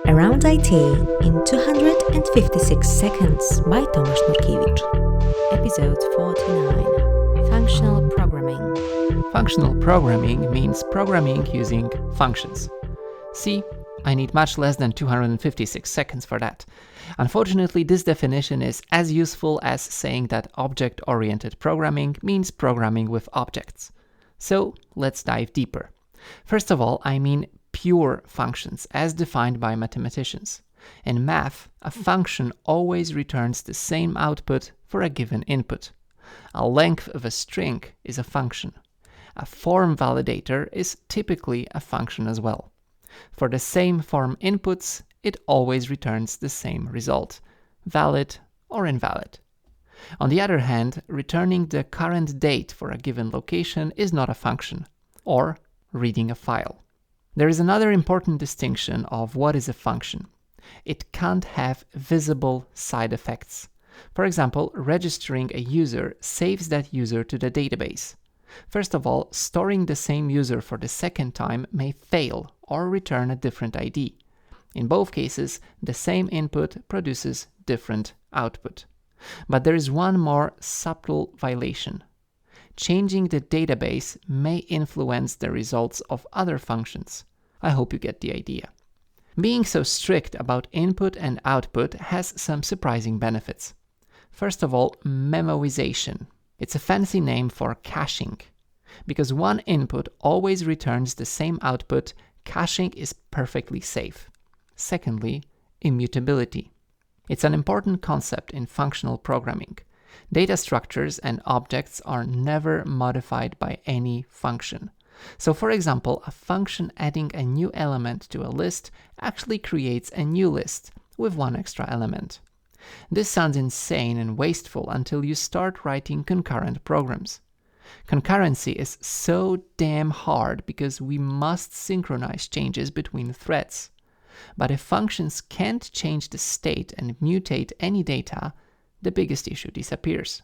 Around IT in 256 seconds by Tomasz Nurkiewicz. Episode 49. Functional Programming. Functional programming means programming using functions. See, I need much less than 256 seconds for that. Unfortunately, this definition is as useful as saying that object-oriented programming means programming with objects. So let's dive deeper. First of all, I mean pure functions as defined by mathematicians. In math, a function always returns the same output for a given input. A length of a string is a function. A form validator is typically a function as well. For the same form inputs, it always returns the same result, valid or invalid. On the other hand, returning the current date for a given location is not a function, or reading a file. There is another important distinction of what is a function. It can't have visible side effects. For example, registering a user saves that user to the database. First of all, storing the same user for the second time may fail or return a different ID. In both cases, the same input produces different output. But there is one more subtle violation. Changing the database may influence the results of other functions. I hope you get the idea. Being so strict about input and output has some surprising benefits. First of all, memoization. It's a fancy name for caching. Because one input always returns the same output, caching is perfectly safe. Secondly, immutability. It's an important concept in functional programming. Data structures and objects are never modified by any function. So for example, a function adding a new element to a list actually creates a new list with one extra element. This sounds insane and wasteful until you start writing concurrent programs. Concurrency is so damn hard because we must synchronize changes between threads. But if functions can't change the state and mutate any data, the biggest issue disappears.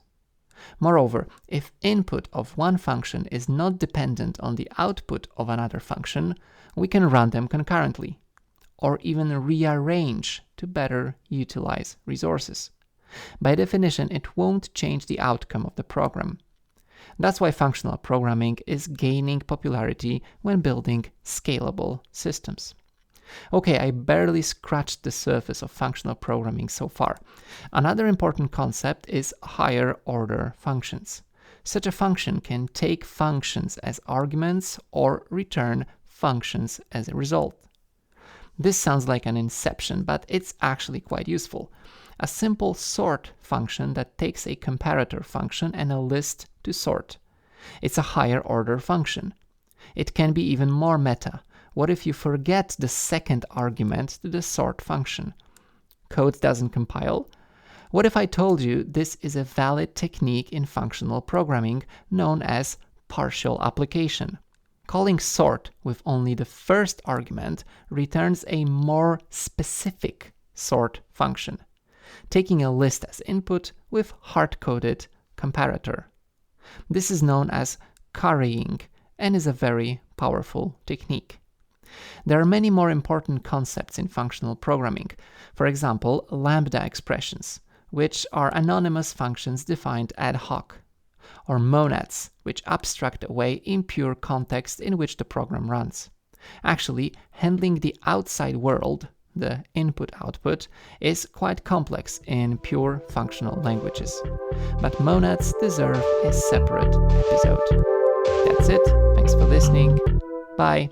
Moreover, if input of one function is not dependent on the output of another function, we can run them concurrently, or even rearrange to better utilize resources. By definition, it won't change the outcome of the program. That's why functional programming is gaining popularity when building scalable systems. Okay, I barely scratched the surface of functional programming so far. Another important concept is higher order functions. Such a function can take functions as arguments or return functions as a result. This sounds like an inception, but it's actually quite useful. A simple sort function that takes a comparator function and a list to sort. It's a higher order function. It can be even more meta. What if you forget the second argument to the sort function? Code doesn't compile? What if I told you this is a valid technique in functional programming known as partial application? Calling sort with only the first argument returns a more specific sort function, taking a list as input with hard-coded comparator. This is known as currying and is a very powerful technique. There are many more important concepts in functional programming. For example, lambda expressions, which are anonymous functions defined ad hoc, or monads, which abstract away impure context in which the program runs. Actually, handling the outside world, the input-output, is quite complex in pure functional languages. But monads deserve a separate episode. That's it. Thanks for listening. Bye.